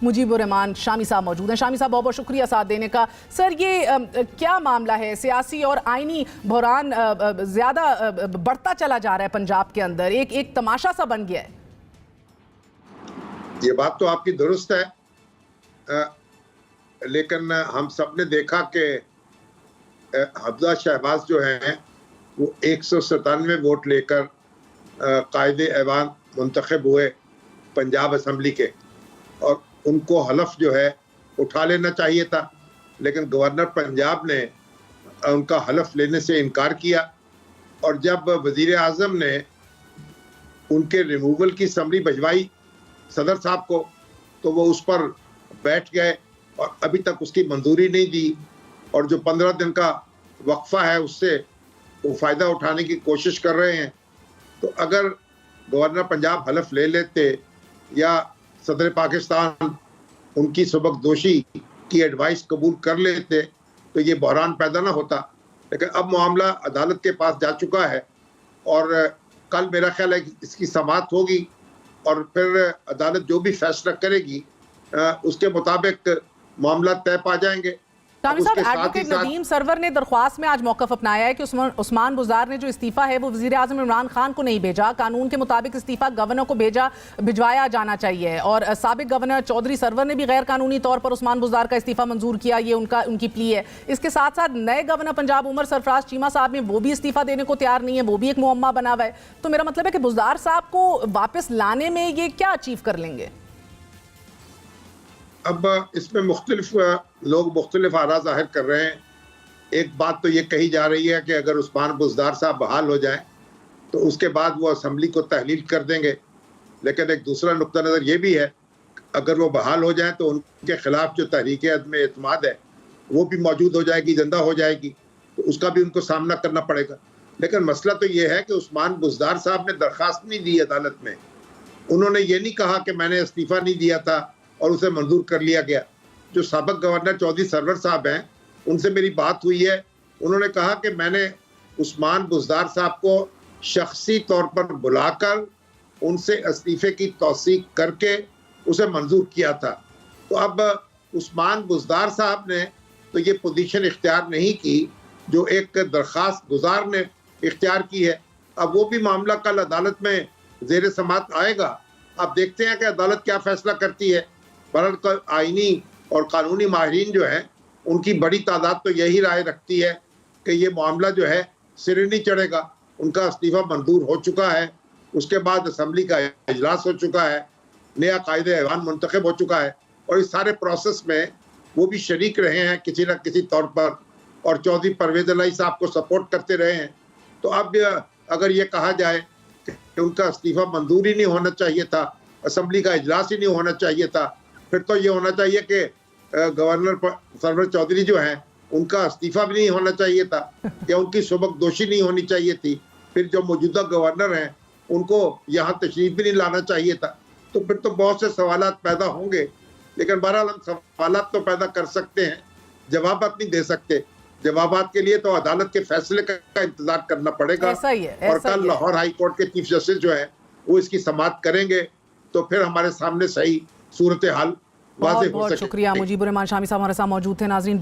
मुजीबुर रहमान शामी साहब मौजूद हैं। शामी साहब बहुत बहुत शुक्रिया साथ देने का। सर ये क्या मामला है, सियासी और आईनी बहरान ज़्यादा बढ़ता चला जा रहा है पंजाब के अंदर, एक तमाशा सा बन गया है। ये बात तो आपकी दुरुस्त है, लेकिन हम सब ने देखा कि हफ्जा शहबाज जो हैं वो 197 वोट लेकर कायदे ऐवान मुंतखब हुए पंजाब असम्बली के, और उनको हलफ जो है उठा लेना चाहिए था, लेकिन गवर्नर पंजाब ने उनका हलफ लेने से इनकार किया। और जब वजीर आज़म ने उनके रिमूवल की समरी भिजवाई सदर साहब को, तो वो उस पर बैठ गए और अभी तक उसकी मंजूरी नहीं दी, और जो 15 दिन का वक्फा है उससे वो फ़ायदा उठाने की कोशिश कर रहे हैं। तो अगर गवर्नर पंजाब हलफ ले लेते या सदर पाकिस्तान उनकी सबकदोशी की एडवाइस कबूल कर लेते तो ये बहरान पैदा ना होता। लेकिन अब मामला अदालत के पास जा चुका है और कल मेरा ख्याल है कि इसकी समाअत होगी और फिर अदालत जो भी फैसला करेगी उसके मुताबिक मामला तय पा जाएंगे। शामी साहब, एडवोकेट नदीम सरवर ने दरख्वास्त में आज मौक़िफ़ अपनाया है कि उस्मान बुज़दार ने जो इस्तीफ़ा है वो वज़ीर आज़म इमरान खान को नहीं भेजा, कानून के मुताबिक इस्तीफ़ा गवर्नर को भिजवाया जाना चाहिए। और साबिक गवर्नर चौधरी सरवर ने भी गैर कानूनी तौर पर उस्मान बुज़दार का इस्तीफ़ा मंजूर किया, ये उनकी प्ली है। इसके साथ साथ नए गवर्नर पंजाब उमर सरफराज चीमा साहब ने वो भी इस्तीफ़ा देने को तैयार नहीं है, वो भी एक मुअम्मा बना हुआ है। तो मेरा मतलब है कि बुज़दार साहब को वापस लाने में ये क्या अचीव कर लेंगे? अब इसमें मुख्तलिफ लोग मुख्तलिफ आरा जाहिर कर रहे हैं। एक बात तो ये कही जा रही है कि अगर उस्मान बुज़दार साहब बहाल हो जाएं तो उसके बाद वो असम्बली को तहलील कर देंगे, लेकिन एक दूसरा नुक्ता नज़र ये भी है, अगर वो बहाल हो जाएं तो उनके खिलाफ जो तहरीक अदम एतमाद है वो भी मौजूद हो जाएगी, जिंदा हो जाएगी, तो उसका भी उनको सामना करना पड़ेगा। लेकिन मसला तो ये है कि उस्मान बुज़दार साहब ने दरख्वास्त नहीं दी अदालत में। उन्होंने ये नहीं कहा कि मैंने इस्तीफ़ा नहीं दिया था और उसे मंजूर कर लिया गया। जो साबिक गवर्नर चौधरी सरवर साहब हैं उनसे मेरी बात हुई है, उन्होंने कहा कि मैंने उस्मान बुज़दार साहब को शख्सी तौर पर बुलाकर उनसे इस्तीफ़े की तौसीक करके उसे मंजूर किया था। तो अब उस्मान बुज़दार साहब ने तो ये पोजीशन इख्तियार नहीं की जो एक दरख्वास्त गुजार ने इख्तियार की है। अब वो भी मामला कल अदालत में ज़ेर समाअत आएगा। अब देखते हैं कि अदालत क्या फैसला करती है। बहरहाल आईनी और कानूनी माहिरीन जो है उनकी बड़ी तादाद तो यही राय रखती है कि ये मामला जो है सिरे नहीं चढ़ेगा। उनका इस्तीफ़ा मंजूर हो चुका है, उसके बाद असम्बली का इजलास हो चुका है, नया कायदे ऐवान मुंतखब हो चुका है, और इस सारे प्रोसेस में वो भी शरीक रहे हैं किसी न किसी तौर पर, और चौधरी परवेज़ इलाही साहब को सपोर्ट करते रहे हैं। तो अब अगर ये कहा जाए कि उनका इस्तीफ़ा मंजूर ही नहीं होना चाहिए था, असम्बली का इजलास ही नहीं होना चाहिए था, फिर तो ये होना चाहिए कि गवर्नर सरवर चौधरी जो हैं उनका इस्तीफ़ा भी नहीं होना चाहिए था या उनकी सबकदोशी नहीं होनी चाहिए थी। फिर जो मौजूदा गवर्नर हैं उनको यहाँ तशरीफ भी नहीं लाना चाहिए था। तो फिर तो बहुत से सवालात पैदा होंगे, लेकिन बहरहाल हम सवालात तो पैदा कर सकते हैं, जवाबात नहीं दे सकते। जवाबात के लिए तो अदालत के फैसले का इंतजार करना पड़ेगा। और कल लाहौर हाई कोर्ट के चीफ जस्टिस जो है वो इसकी समाअत करेंगे, तो फिर हमारे सामने सही सूरत हाल वाज़ेह हो सके। बहुत शुक्रिया। मुजीबुर रहमान शामी साहब हमारे साथ मौजूद थे। नाज़रीन,